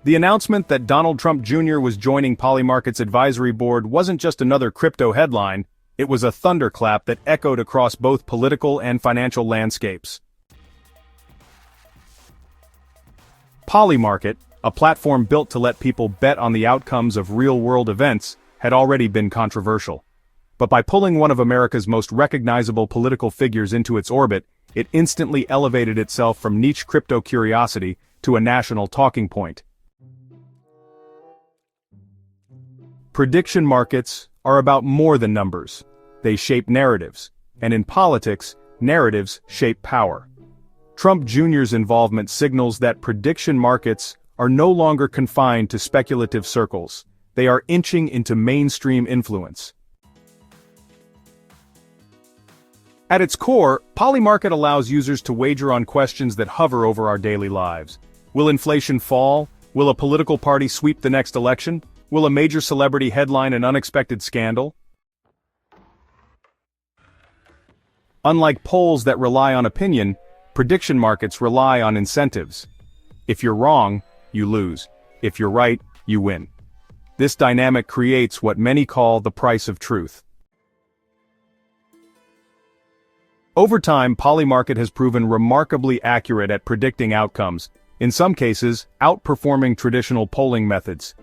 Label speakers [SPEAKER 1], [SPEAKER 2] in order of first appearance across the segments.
[SPEAKER 1] The announcement that Donald Trump Jr. was joining Polymarket's advisory board wasn't just another crypto headline, it was a thunderclap that echoed across both political and financial landscapes. Polymarket, a platform built to let people bet on the outcomes of real-world events, had already been controversial. But by pulling one of America's most recognizable political figures into its orbit, it instantly elevated itself from niche crypto curiosity to a national talking point. Prediction markets are about more than numbers. They shape narratives, and in politics, narratives shape power. Trump Jr.'s involvement signals that prediction markets are no longer confined to speculative circles. They are inching into mainstream influence. At its core, Polymarket allows users to wager on questions that hover over our daily lives. Will inflation fall? Will a political party sweep the next election? Will a major celebrity headline an unexpected scandal? Unlike polls that rely on opinion, prediction markets rely on incentives. If you're wrong, you lose. If you're right, you win. This dynamic creates what many call the price of truth. Over time, Polymarket has proven remarkably accurate at predicting outcomes, in some cases, outperforming traditional polling methods.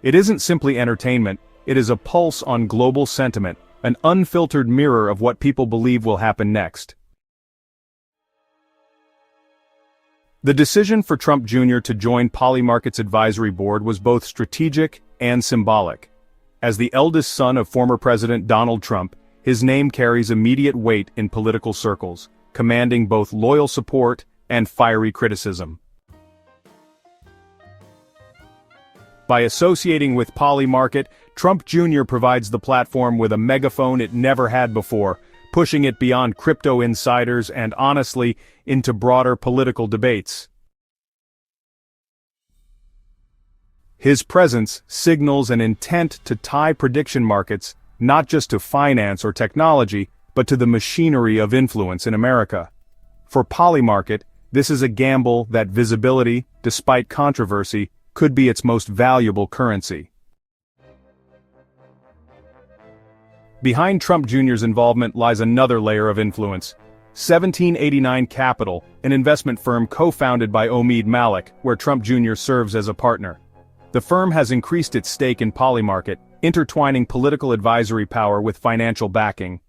[SPEAKER 1] It isn't simply entertainment, it is a pulse on global sentiment, an unfiltered mirror of what people believe will happen next. The decision for Trump Jr. to join Polymarket's advisory board was both strategic and symbolic. As the eldest son of former President Donald Trump, his name carries immediate weight in political circles, commanding both loyal support and fiery criticism. By associating with Polymarket, Trump Jr. provides the platform with a megaphone it never had before, pushing it beyond crypto insiders and, honestly, into broader political debates. His presence signals an intent to tie prediction markets not just to finance or technology, but to the machinery of influence in America. For Polymarket, this is a gamble that visibility, despite controversy, could be its most valuable currency. Behind Trump Jr.'s involvement lies another layer of influence. 1789 Capital, an investment firm co-founded by Omid Malik, where Trump Jr. serves as a partner. The firm has increased its stake in Polymarket, intertwining political advisory power with financial backing.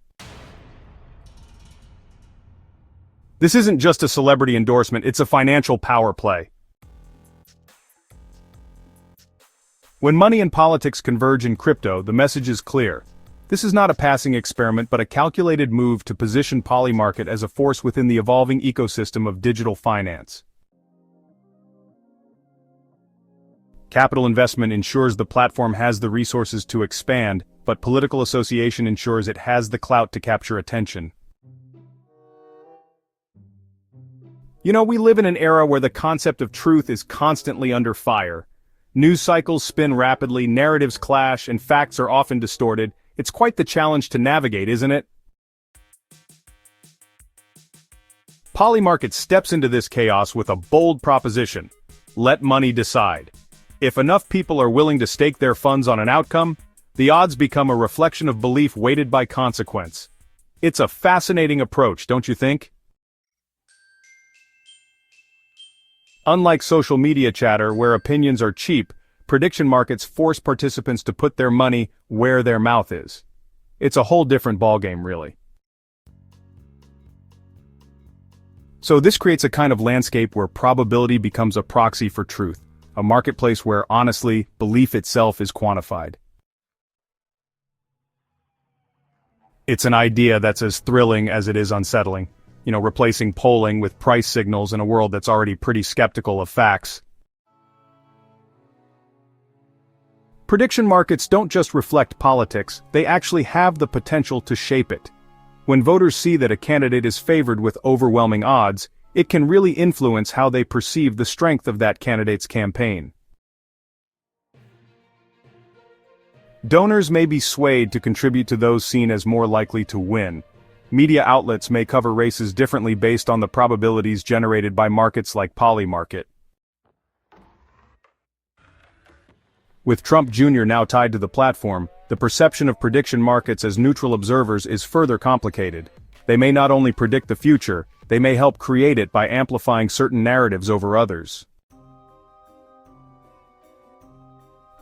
[SPEAKER 1] This isn't just a celebrity endorsement, it's a financial power play. When money and politics converge in crypto, the message is clear. This is not a passing experiment but a calculated move to position Polymarket as a force within the evolving ecosystem of digital finance. Capital investment ensures the platform has the resources to expand, but political association ensures it has the clout to capture attention. We live in an era where the concept of truth is constantly under fire. News cycles spin rapidly, narratives clash, and facts are often distorted. It's quite the challenge to navigate, isn't it? Polymarket steps into this chaos with a bold proposition. Let money decide. If enough people are willing to stake their funds on an outcome, the odds become a reflection of belief weighted by consequence. It's a fascinating approach, don't you think? Unlike social media chatter where opinions are cheap, prediction markets force participants to put their money where their mouth is. It's a whole different ballgame, really. So this creates a kind of landscape where probability becomes a proxy for truth, a marketplace where, honestly, belief itself is quantified. It's an idea that's as thrilling as it is unsettling. Replacing polling with price signals in a world that's already pretty skeptical of facts. Prediction markets don't just reflect politics, they actually have the potential to shape it. When voters see that a candidate is favored with overwhelming odds, it can really influence how they perceive the strength of that candidate's campaign. Donors may be swayed to contribute to those seen as more likely to win. Media outlets may cover races differently based on the probabilities generated by markets like Polymarket. With Trump Jr. now tied to the platform, the perception of prediction markets as neutral observers is further complicated. They may not only predict the future, they may help create it by amplifying certain narratives over others.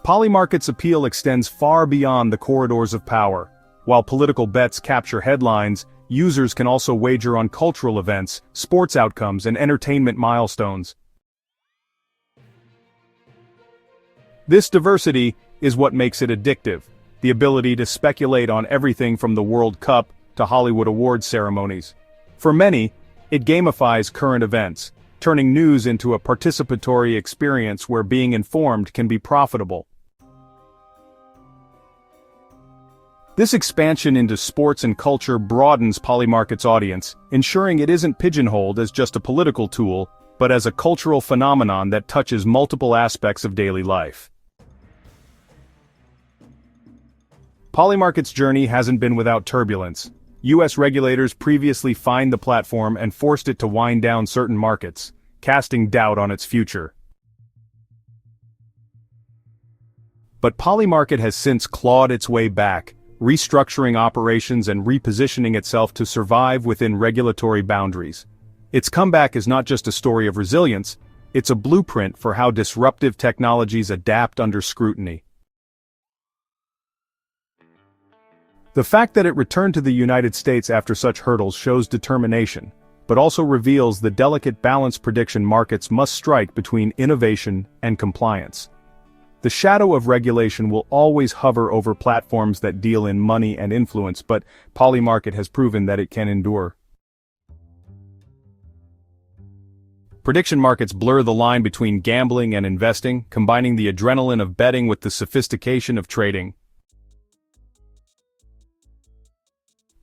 [SPEAKER 1] Polymarket's appeal extends far beyond the corridors of power. While political bets capture headlines, users can also wager on cultural events, sports outcomes, and entertainment milestones. This diversity is what makes it addictive, the ability to speculate on everything from the World Cup to Hollywood awards ceremonies. For many, it gamifies current events, turning news into a participatory experience where being informed can be profitable. This expansion into sports and culture broadens Polymarket's audience, ensuring it isn't pigeonholed as just a political tool, but as a cultural phenomenon that touches multiple aspects of daily life. Polymarket's journey hasn't been without turbulence. U.S. regulators previously fined the platform and forced it to wind down certain markets, casting doubt on its future. But Polymarket has since clawed its way back, restructuring operations and repositioning itself to survive within regulatory boundaries. Its comeback is not just a story of resilience, it's a blueprint for how disruptive technologies adapt under scrutiny. The fact that it returned to the United States after such hurdles shows determination, but also reveals the delicate balance prediction markets must strike between innovation and compliance. The shadow of regulation will always hover over platforms that deal in money and influence, but Polymarket has proven that it can endure. Prediction markets blur the line between gambling and investing, combining the adrenaline of betting with the sophistication of trading.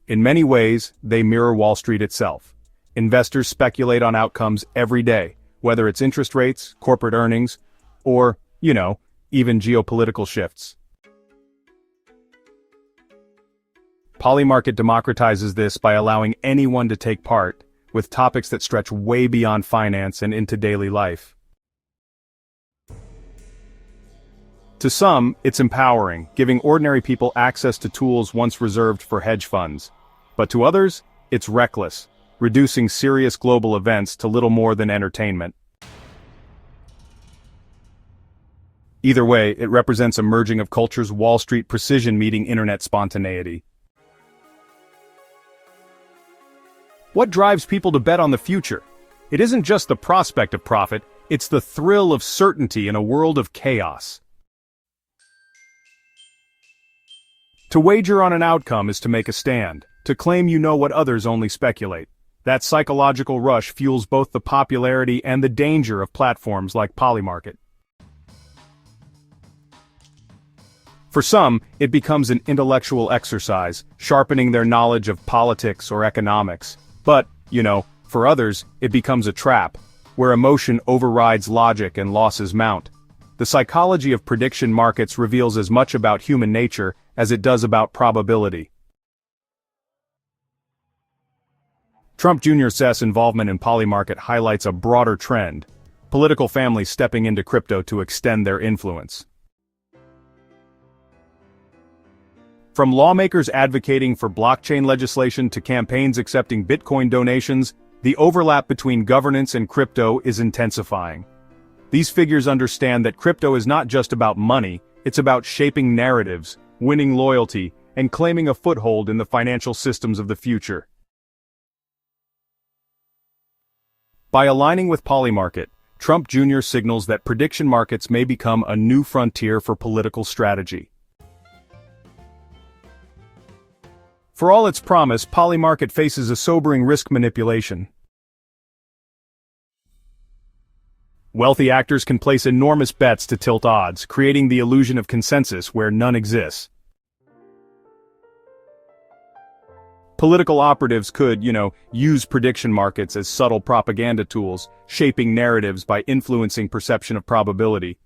[SPEAKER 1] In many ways, they mirror Wall Street itself. Investors speculate on outcomes every day, whether it's interest rates, corporate earnings, or, even geopolitical shifts. Polymarket democratizes this by allowing anyone to take part, with topics that stretch way beyond finance and into daily life. To some, it's empowering, giving ordinary people access to tools once reserved for hedge funds. But to others, it's reckless, reducing serious global events to little more than entertainment. Either way, it represents a merging of culture's Wall Street precision meeting internet spontaneity. What drives people to bet on the future? It isn't just the prospect of profit, it's the thrill of certainty in a world of chaos. To wager on an outcome is to make a stand, to claim you know what others only speculate. That psychological rush fuels both the popularity and the danger of platforms like Polymarket. For some, it becomes an intellectual exercise, sharpening their knowledge of politics or economics. But, for others, it becomes a trap, where emotion overrides logic and losses mount. The psychology of prediction markets reveals as much about human nature as it does about probability. Trump Jr.'s involvement in Polymarket highlights a broader trend: political families stepping into crypto to extend their influence. From lawmakers advocating for blockchain legislation to campaigns accepting Bitcoin donations, the overlap between governance and crypto is intensifying. These figures understand that crypto is not just about money, it's about shaping narratives, winning loyalty, and claiming a foothold in the financial systems of the future. By aligning with Polymarket, Trump Jr. signals that prediction markets may become a new frontier for political strategy. For all its promise, Polymarket faces a sobering risk: manipulation. Wealthy actors can place enormous bets to tilt odds, creating the illusion of consensus where none exists. Political operatives could, use prediction markets as subtle propaganda tools, shaping narratives by influencing perception of probability.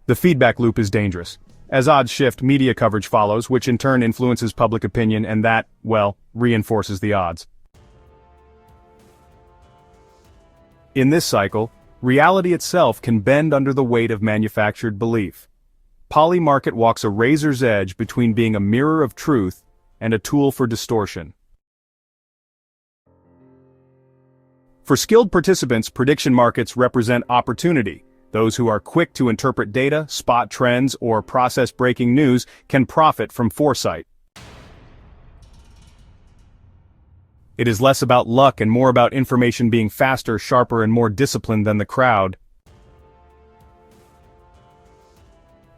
[SPEAKER 1] The feedback loop is dangerous. As odds shift, media coverage follows, which in turn influences public opinion, and that, reinforces the odds. In this cycle, reality itself can bend under the weight of manufactured belief. Polymarket walks a razor's edge between being a mirror of truth and a tool for distortion. For skilled participants, prediction markets represent opportunity. Those who are quick to interpret data, spot trends, or process breaking news can profit from foresight. It is less about luck and more about information being faster, sharper, and more disciplined than the crowd.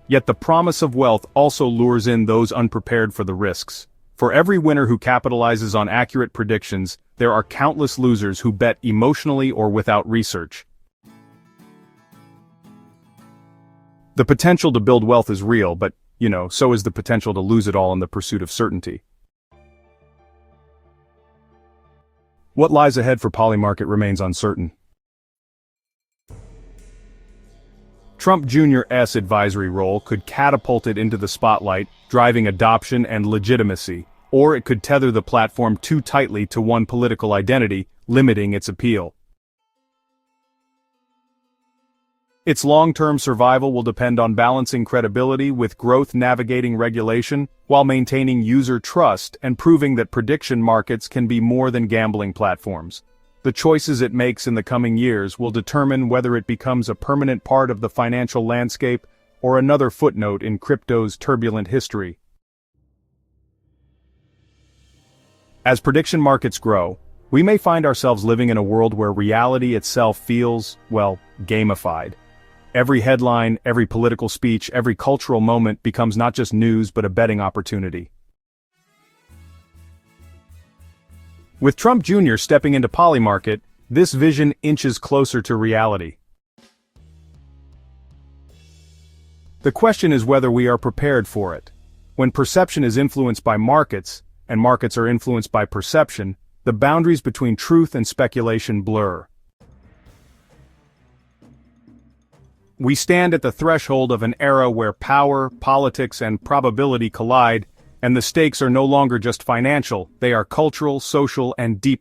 [SPEAKER 1] Yet the promise of wealth also lures in those unprepared for the risks. For every winner who capitalizes on accurate predictions, there are countless losers who bet emotionally or without research. The potential to build wealth is real, but, so is the potential to lose it all in the pursuit of certainty. What lies ahead for Polymarket remains uncertain. Trump Jr.'s advisory role could catapult it into the spotlight, driving adoption and legitimacy, or it could tether the platform too tightly to one political identity, limiting its appeal. Its long-term survival will depend on balancing credibility with growth, navigating regulation, while maintaining user trust and proving that prediction markets can be more than gambling platforms. The choices it makes in the coming years will determine whether it becomes a permanent part of the financial landscape or another footnote in crypto's turbulent history. As prediction markets grow, we may find ourselves living in a world where reality itself feels, gamified. Every headline, every political speech, every cultural moment becomes not just news but a betting opportunity. With Trump Jr. stepping into Polymarket, this vision inches closer to reality. The question is whether we are prepared for it. When perception is influenced by markets, and markets are influenced by perception, the boundaries between truth and speculation blur. We stand at the threshold of an era where power, politics, and probability collide, and the stakes are no longer just financial, they are cultural, social, and deep.